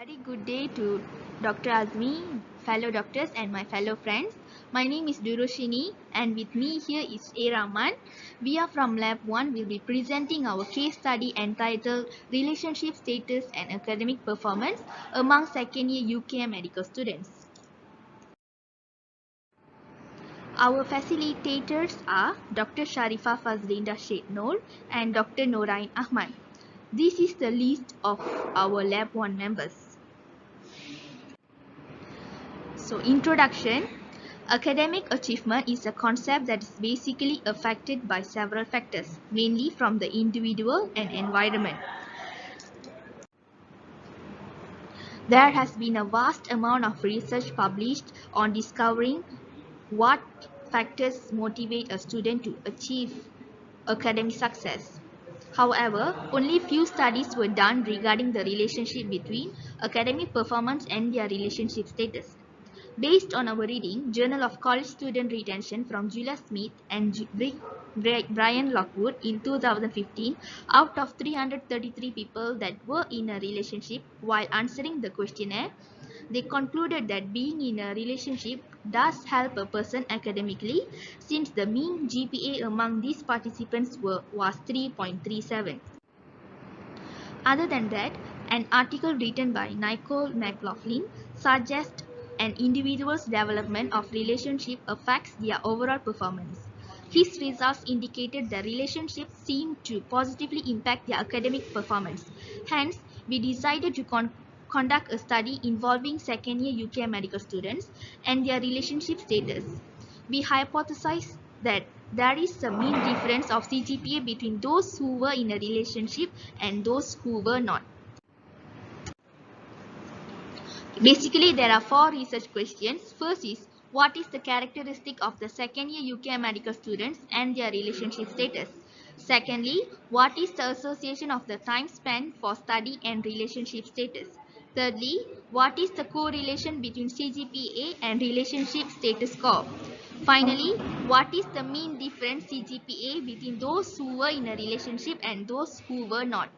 Very good day to Dr. Azmi, fellow doctors and my fellow friends. My name is Duroshini and with me here is A. Rahman. We are from Lab 1. We'll be presenting our case study entitled Relationship Status and Academic Performance among second year UKM medical students. Our facilitators are Dr. Sharifa Fazlinda Sheikh Noor and Dr. Norain Ahmad. This is the list of our Lab 1 members. So, introduction. Academic achievement is a concept that is basically affected by several factors, mainly from the individual and environment. There has been a vast amount of research published on discovering what factors motivate a student to achieve academic success. However, only few studies were done regarding the relationship between academic performance and their relationship status. Based on our reading, Journal of College Student Retention from Julia Smith and Brian Lockwood in 2015, out of 333 people that were in a relationship while answering the questionnaire, they concluded that being in a relationship does help a person academically since the mean GPA among these participants was 3.37. Other than that, an article written by Nicole McLaughlin suggests an individual's development of relationship affects their overall performance. His results indicated the relationships seemed to positively impact their academic performance. Hence, we decided to conduct a study involving second-year UK medical students and their relationship status. We hypothesized that there is a mean difference of CGPA between those who were in a relationship and those who were not. Basically, there are 4 research questions. First is, what is the characteristic of the second year UK medical students and their relationship status? Secondly, what is the association of the time spent for study and relationship status? Thirdly, what is the correlation between CGPA and relationship status score? Finally, what is the mean difference CGPA between those who were in a relationship and those who were not?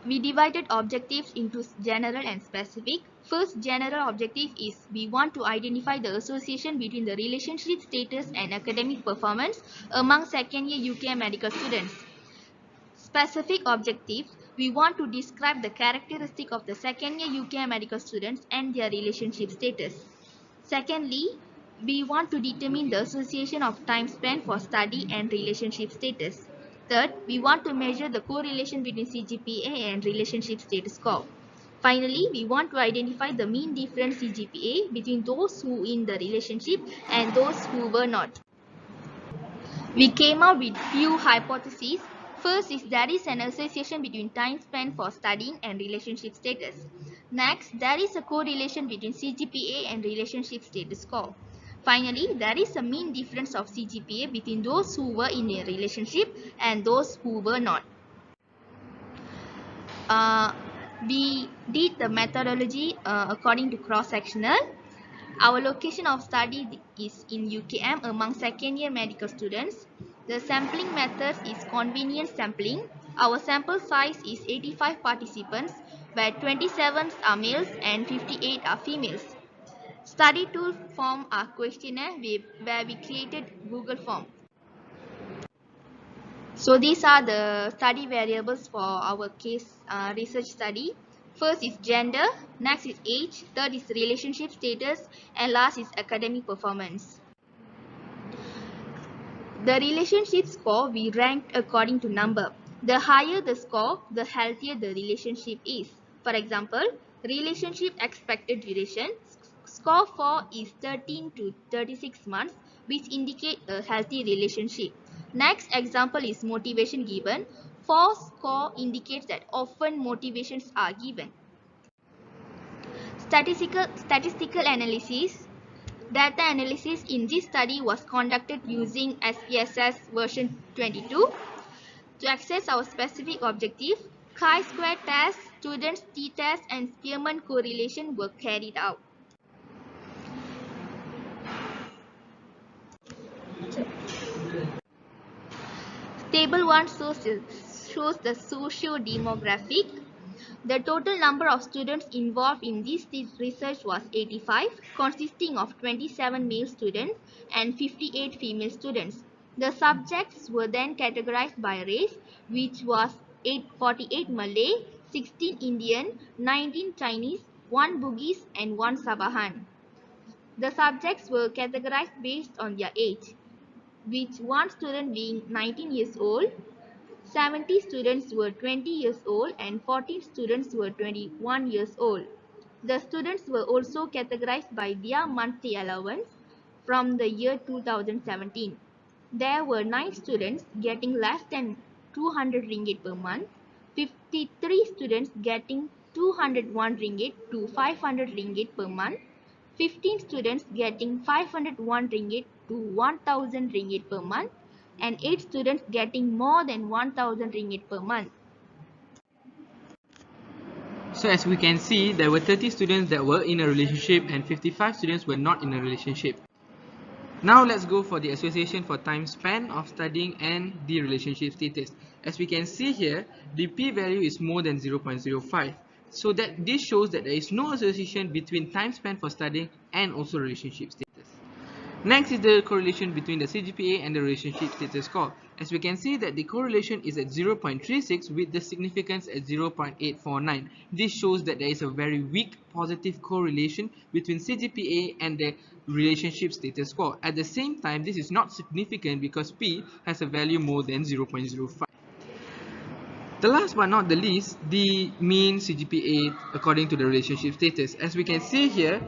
We divided objectives into general and specific. First general objective is we want to identify the association between the relationship status and academic performance among second year UK medical students. Specific objectives, we want to describe the characteristic of the second year UK medical students and their relationship status. Secondly, we want to determine the association of time spent for study and relationship status. Third, we want to measure the correlation between CGPA and relationship status score. Finally, we want to identify the mean difference CGPA between those who were in the relationship and those who were not. We came up with few hypotheses. First is there is an association between time spent for studying and relationship status. Next, there is a correlation between CGPA and relationship status score. Finally, there is a mean difference of CGPA between those who were in a relationship and those who were not. We did the methodology according to cross-sectional. Our location of study is in UKM among second year medical students. The sampling method is convenient sampling. Our sample size is 85 participants where 27 are males and 58 are females. Study tool form a questionnaire where we created Google form. So these are the study variables for our case research study. First is gender, next is age, third is relationship status, and last is academic performance. The relationship score we ranked according to number. The higher the score, the healthier the relationship is. For example, relationship expected duration, score 4 is 13 to 36 months, which indicate a healthy relationship. Next example is motivation given. 4 score indicates that often motivations are given. Statistical analysis. Data analysis in this study was conducted using SPSS version 22. To access our specific objective, chi-square test, students t-test and Spearman correlation were carried out. Table 1 shows shows the socio-demographic. The total number of students involved in this research was 85, consisting of 27 male students and 58 female students. The subjects were then categorized by race, which was 48 Malay, 16 Indian, 19 Chinese, 1 Bugis, and 1 Sabahan. The subjects were categorized based on their age, with one student being 19 years old, 70 students were 20 years old, and 14 students were 21 years old. The students were also categorized by their monthly allowance from the year 2017. There were 9 students getting less than 200 ringgit per month, 53 students getting 201 ringgit to 500 ringgit per month, 15 students getting 501 ringgit to 1000 ringgit per month, and 8 students getting more than 1000 ringgit per month. So as we can see, there were 30 students that were in a relationship and 55 students were not in a relationship. Now let's go for the association for time span of studying and the relationship status. As we can see here, the p-value is more than 0.05. So that this shows that there is no association between time span for studying and also relationship status. Next is the correlation between the CGPA and the relationship status score. As we can see that the correlation is at 0.36 with the significance at 0.849. This shows that there is a very weak positive correlation between CGPA and the relationship status score. At the same time, this is not significant because P has a value more than 0.05. The last but not the least, the mean CGPA according to the relationship status. As we can see here,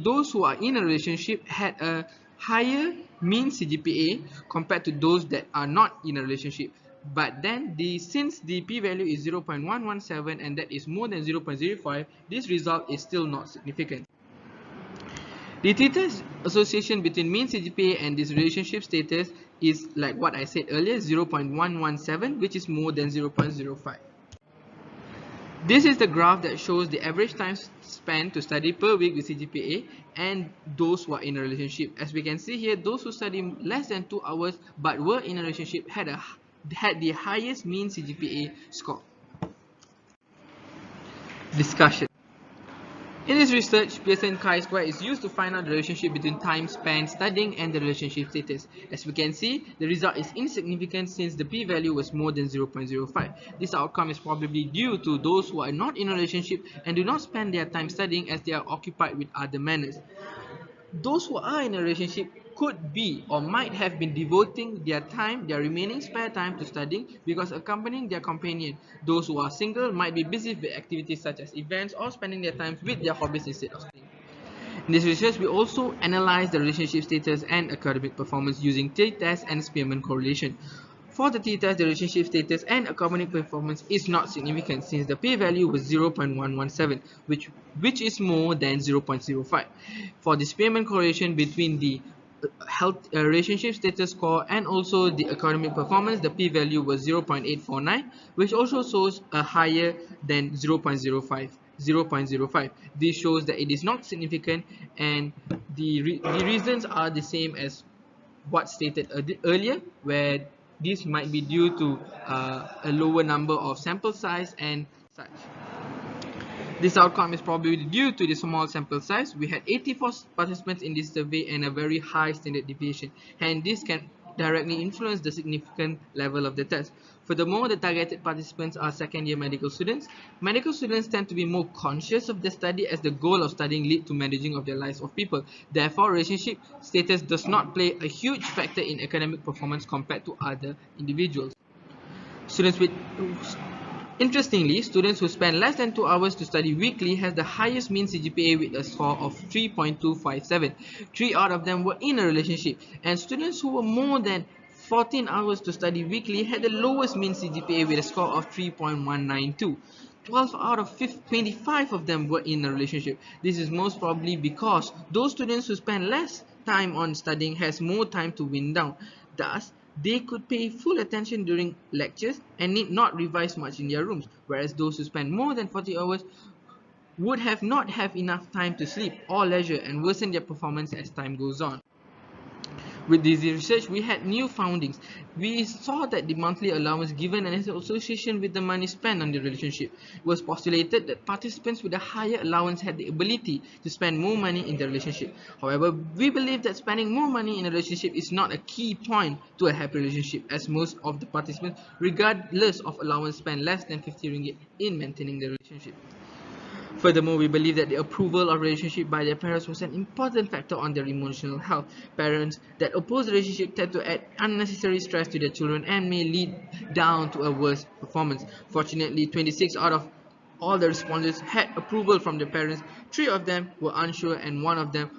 those who are in a relationship had a higher mean CGPA compared to those that are not in a relationship. But then since the p-value is 0.117 and that is more than 0.05, this result is still not significant. The theta association between mean CGPA and this relationship status is like what I said earlier, 0.117, which is more than 0.05. This is the graph that shows the average time spent to study per week with CGPA and those who are in a relationship. As we can see here, those who study less than 2 hours but were in a relationship had the highest mean CGPA score. Discussion. In this research, Pearson chi-square is used to find out the relationship between time spent studying and the relationship status. As we can see, the result is insignificant since the p-value was more than 0.05. This outcome is probably due to those who are not in a relationship and do not spend their time studying as they are occupied with other matters. Those who are in a relationship could be or might have been devoting their remaining spare time to studying because accompanying their companion. Those who are single might be busy with activities such as events or spending their time with their hobbies instead of studying. In this research, we also analyze the relationship status and academic performance using t-test and Spearman correlation. For the t-test, the relationship status and academic performance is not significant since the p-value was 0.117, which is more than 0.05. For the Spearman correlation between the relationship status score and also the academic performance, the p-value was 0.849, which also shows a higher than 0.05. This shows that it is not significant, and the reasons are the same as what stated earlier, where this might be due to a lower number of sample size and such. This outcome is probably due to the small sample size. We had 84 participants in this survey and a very high standard deviation, and this can directly influence the significant level of the test. Furthermore, the targeted participants are second-year medical students. Medical students tend to be more conscious of their study as the goal of studying leads to managing of their lives of people. Therefore, relationship status does not play a huge factor in academic performance compared to other individuals. Interestingly, students who spend less than 2 hours to study weekly has the highest mean CGPA with a score of 3.257. 3 out of them were in a relationship, and students who were more than 14 hours to study weekly had the lowest mean CGPA with a score of 3.192. 12 out of 25 of them were in a relationship. This is most probably because those students who spend less time on studying has more time to wind down. Thus, they could pay full attention during lectures and need not revise much in their rooms, whereas those who spend more than 40 hours would not have enough time to sleep or leisure and worsen their performance as time goes on. With this research, we had new findings. We saw that the monthly allowance given and its association with the money spent on the relationship. It was postulated that participants with a higher allowance had the ability to spend more money in the relationship. However, we believe that spending more money in a relationship is not a key point to a happy relationship, as most of the participants, regardless of allowance, spend less than 50 ringgit in maintaining the relationship. Furthermore, we believe that the approval of relationship by their parents was an important factor on their emotional health. Parents that oppose relationship tend to add unnecessary stress to their children and may lead down to a worse performance. Fortunately, 26 out of all the respondents had approval from their parents. 3 of them were unsure, and one of them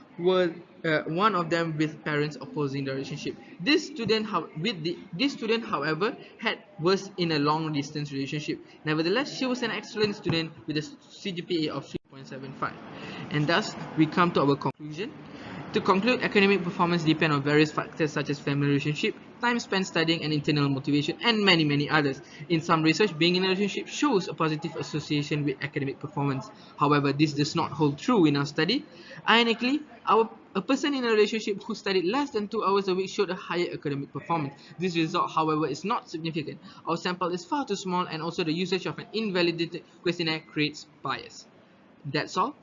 with parents opposing the relationship. This student, however, had was in a long distance relationship. Nevertheless, she was an excellent student with a CGPA of 3.75. And thus, we come to our conclusion. To conclude, academic performance depends on various factors such as family relationship, time spent studying, and internal motivation, and many others. In some research, being in a relationship shows a positive association with academic performance. However, this does not hold true in our study. Ironically, a person in a relationship who studied less than 2 hours a week showed a higher academic performance. This result, however, is not significant. Our sample is far too small, and also the usage of an invalidated questionnaire creates bias. That's all.